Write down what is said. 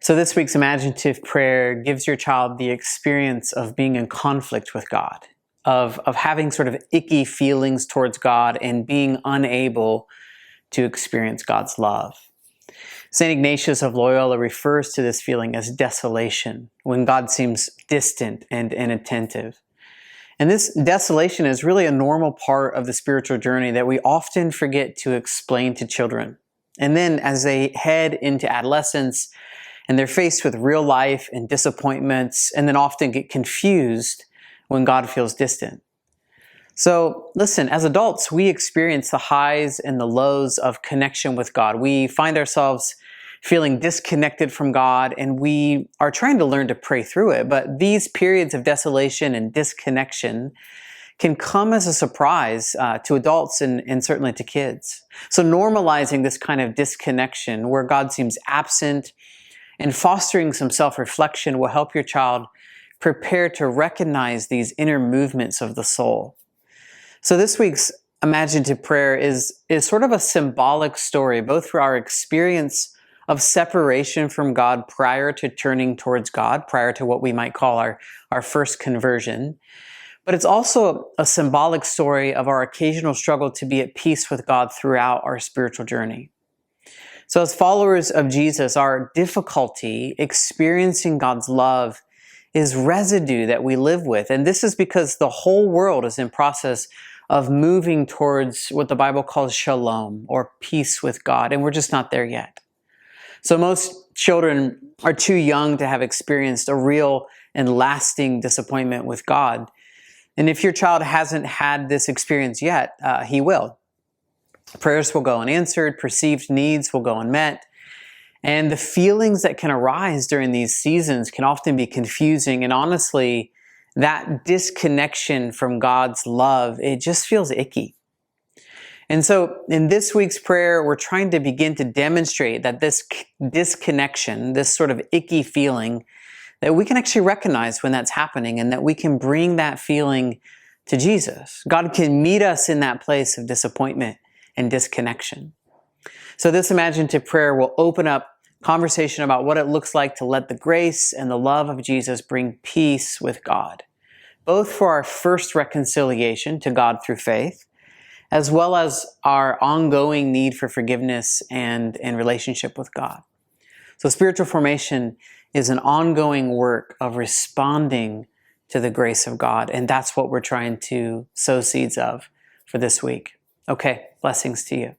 So this week's imaginative prayer gives your child the experience of being in conflict with God, of having sort of icky feelings towards God and being unable to experience God's love. St. Ignatius of Loyola refers to this feeling as desolation, when God seems distant and inattentive. And this desolation is really a normal part of the spiritual journey that we often forget to explain to children. And then as they head into adolescence and they're faced with real life and disappointments, and then often get confused when God feels distant. So listen, as adults, we experience the highs and the lows of connection with God. We find ourselves feeling disconnected from God, and we are trying to learn to pray through it. But these periods of desolation and disconnection can come as a surprise to adults and certainly to kids. So normalizing this kind of disconnection where God seems absent and fostering some self-reflection will help your child prepare to recognize these inner movements of the soul. So this week's imaginative prayer is sort of a symbolic story, both for our experience of separation from God prior to turning towards God, prior to what we might call our first conversion. But it's also a symbolic story of our occasional struggle to be at peace with God throughout our spiritual journey. So as followers of Jesus, our difficulty experiencing God's love is residue that we live with. And this is because the whole world is in process of moving towards what the Bible calls shalom, or peace with God, and we're just not there yet. So most children are too young to have experienced a real and lasting disappointment with God. And if your child hasn't had this experience yet, he will. Prayers will go unanswered, perceived needs will go unmet, and the feelings that can arise during these seasons can often be confusing, and honestly, that disconnection from God's love, it just feels icky. And so in this week's prayer, we're trying to begin to demonstrate that this disconnection, this sort of icky feeling, that we can actually recognize when that's happening and that we can bring that feeling to Jesus. God can meet us in that place of disappointment and disconnection. So this imaginative prayer will open up conversation about what it looks like to let the grace and the love of Jesus bring peace with God, both for our first reconciliation to God through faith, as well as our ongoing need for forgiveness and relationship with God. So spiritual formation is an ongoing work of responding to the grace of God, and that's what we're trying to sow seeds of for this week. Okay, blessings to you.